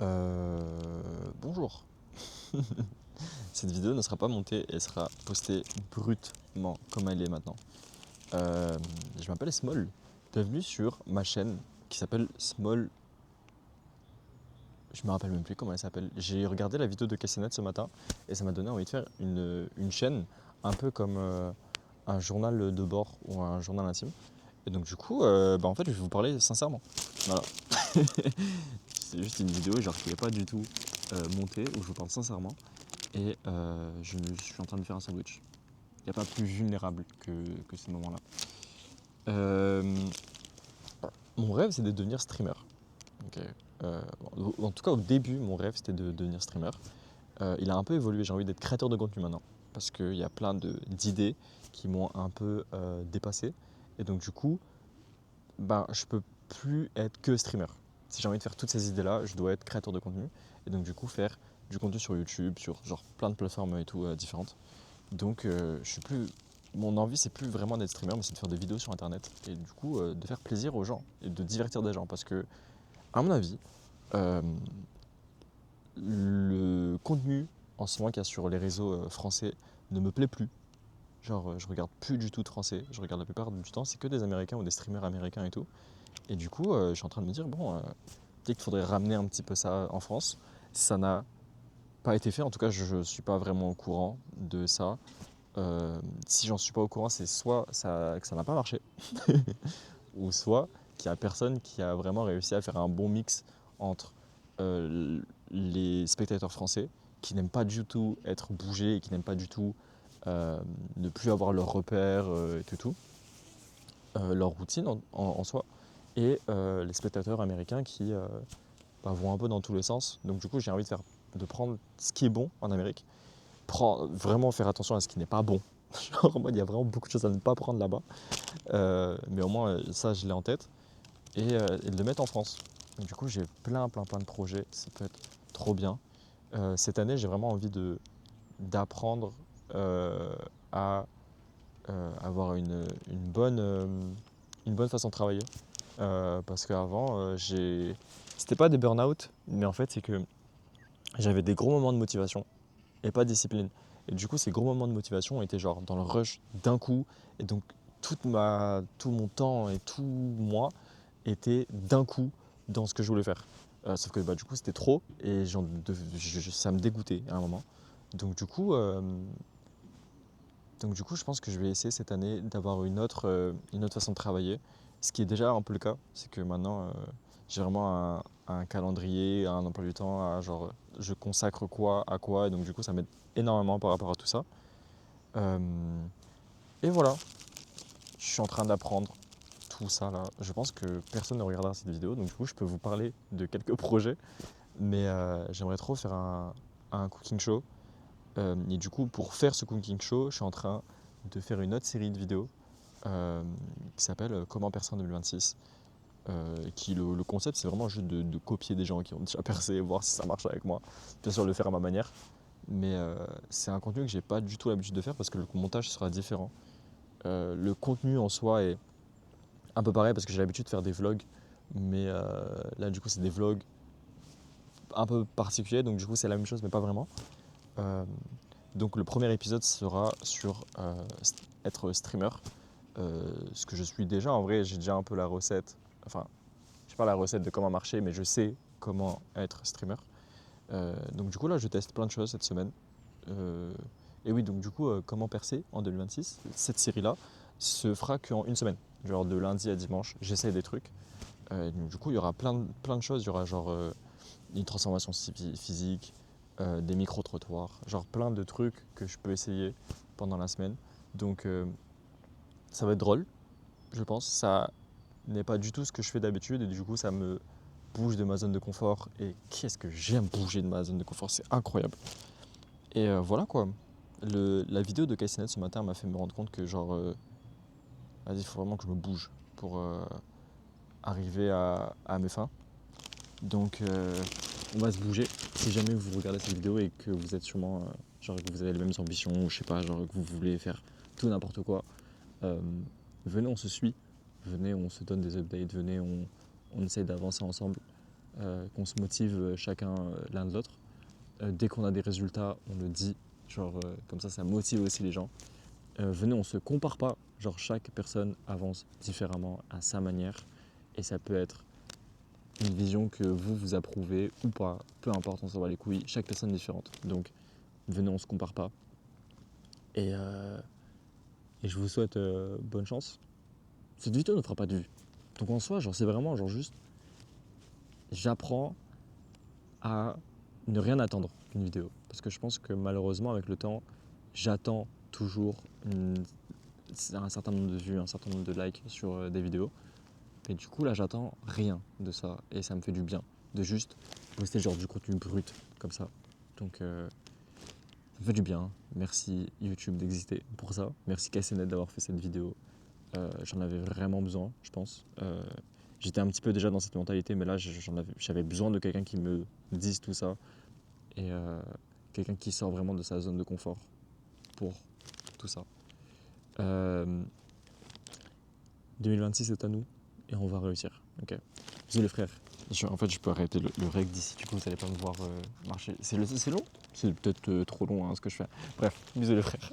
Bonjour. Cette vidéo ne sera pas montée, elle sera postée brutement comme elle est maintenant. Je m'appelle Small. Bienvenue sur ma chaîne qui s'appelle Small. Je me rappelle même plus comment elle s'appelle. J'ai regardé la vidéo de Cassinette ce matin et ça m'a donné envie de faire une chaîne un peu comme un journal de bord ou un journal intime. Et donc du coup, en fait, je vais vous parler sincèrement. Voilà. C'est juste une vidéo genre qui n'est pas du tout montée où je vous parle sincèrement. Et je suis en train de faire un sandwich. Il n'y a pas plus vulnérable que ces moments-là. Euh, Mon rêve, c'est de devenir streamer. Ok. En tout cas, au début, mon rêve, c'était de devenir streamer. Il a un peu évolué. J'ai envie d'être créateur de contenu maintenant. Parce qu'il y a plein d'idées qui m'ont un peu dépassé. Et donc, du coup, je peux plus être que streamer. Si j'ai envie de faire toutes ces idées-là, je dois être créateur de contenu. Et donc, du coup, faire du contenu sur YouTube, sur genre plein de plateformes et tout différentes. Donc, je suis plus. Mon envie, c'est plus vraiment d'être streamer, mais c'est de faire des vidéos sur internet et du coup de faire plaisir aux gens et de divertir des gens. Parce que, à mon avis, euh, le contenu en ce moment qu'il y a sur les réseaux français ne me plaît plus. Genre, je regarde plus du tout de français. Je regarde la plupart du temps, c'est que des américains ou des streamers américains et tout. Et du coup, je suis en train de me dire, bon, peut-être qu'il faudrait ramener un petit peu ça en France. Ça n'a pas été fait, en tout cas, je ne suis pas vraiment au courant de ça. Si j'en suis pas au courant, c'est soit que ça n'a pas marché, ou soit qu'il n'y a personne qui a vraiment réussi à faire un bon mix entre les spectateurs français qui n'aiment pas du tout être bougés et qui n'aiment pas du tout ne plus avoir leurs repères et tout, leur routine en soi, et les spectateurs américains qui vont un peu dans tous les sens. Donc du coup, j'ai envie de prendre ce qui est bon en Amérique, vraiment faire attention à ce qui n'est pas bon. Genre en mode, il y a vraiment beaucoup de choses à ne pas prendre là-bas. Mais au moins, ça, je l'ai en tête. Et de le mettre en France. Donc, du coup, j'ai plein de projets. Ça peut être trop bien. Cette année, j'ai vraiment envie d'apprendre à avoir une bonne façon de travailler. Parce qu'avant, c'était pas des burn-out, mais en fait, c'est que j'avais des gros moments de motivation et pas de discipline. Et du coup, ces gros moments de motivation étaient genre dans le rush d'un coup. Et donc, tout mon temps et tout moi était d'un coup dans ce que je voulais faire. Sauf que du coup, c'était trop et ça me dégoûtait à un moment. Donc du coup, je pense que je vais essayer cette année d'avoir une autre façon de travailler. Ce qui est déjà un peu le cas, c'est que maintenant, j'ai vraiment un calendrier, un emploi du temps, genre, je consacre quoi à quoi, et donc du coup, ça m'aide énormément par rapport à tout ça. Euh, et voilà, je suis en train d'apprendre tout ça là. Je pense que personne ne regardera cette vidéo, donc du coup, je peux vous parler de quelques projets, mais j'aimerais trop faire un cooking show. Et du coup, pour faire ce cooking show, je suis en train de faire une autre série de vidéos euh, qui s'appelle Comment percer en 2026. Le concept, c'est vraiment juste de copier des gens qui ont déjà percé, voir si ça marche avec moi. Bien sûr, le faire à ma manière. Mais c'est un contenu que j'ai pas du tout l'habitude de faire parce que le montage sera différent. Le contenu en soi est un peu pareil parce que j'ai l'habitude de faire des vlogs. Mais là, du coup, c'est des vlogs un peu particuliers. Donc, du coup, c'est la même chose, mais pas vraiment. Euh, donc, le premier épisode sera sur être streamer. Ce que je suis déjà. En vrai, j'ai déjà un peu la recette. Enfin, je sais pas la recette de comment marcher, mais je sais comment être streamer. Donc du coup là, je teste plein de choses cette semaine. Euh, et oui, donc du coup, comment percer en 2026. Cette série-là se fera qu'en une semaine. Genre de lundi à dimanche, j'essaye des trucs. Donc, du coup, il y aura plein de choses. Il y aura genre une transformation physique, des micro-trottoirs, genre plein de trucs que je peux essayer pendant la semaine. Donc ça va être drôle, je pense. Ça n'est pas du tout ce que je fais d'habitude et du coup ça me bouge de ma zone de confort et qu'est-ce que j'aime bouger de ma zone de confort, c'est incroyable. Et voilà quoi. La vidéo de Cassinette ce matin m'a fait me rendre compte que genre vas-y, il faut vraiment que je me bouge pour arriver à mes fins. Donc on va se bouger. Si jamais vous regardez cette vidéo et que vous êtes sûrement genre que vous avez les mêmes ambitions ou je sais pas, genre que vous voulez faire tout n'importe quoi, euh, venez on se suit, venez on se donne des updates, venez on essaye d'avancer ensemble. qu'on se motive chacun l'un de l'autre. Dès qu'on a des résultats, on le dit, comme ça motive aussi les gens. Venez, on se compare pas, genre chaque personne avance différemment à sa manière et ça peut être une vision que vous approuvez ou pas, peu importe, on s'en bat les couilles, chaque personne est différente. Donc venez, on se compare pas. Et je vous souhaite bonne chance. Cette vidéo ne fera pas de vue. Donc en soi, c'est vraiment juste, j'apprends à ne rien attendre d'une vidéo. Parce que je pense que malheureusement, avec le temps, j'attends toujours un certain nombre de vues, un certain nombre de likes sur des vidéos. Et du coup, là, j'attends rien de ça. Et ça me fait du bien de juste poster du contenu brut comme ça. Donc, ça me fait du bien. Merci YouTube d'exister pour ça. Merci KCNet d'avoir fait cette vidéo. J'en avais vraiment besoin, je pense. J'étais un petit peu déjà dans cette mentalité, mais là, j'avais besoin de quelqu'un qui me dise tout ça. Et quelqu'un qui sort vraiment de sa zone de confort pour tout ça. 2026 c'est à nous et on va réussir. Ok. Bisous les frères. En fait, je peux arrêter le rec d'ici, du coup, vous n'allez pas me voir marcher. C'est long? C'est peut-être trop long ce que je fais. Bref, bisous les frères.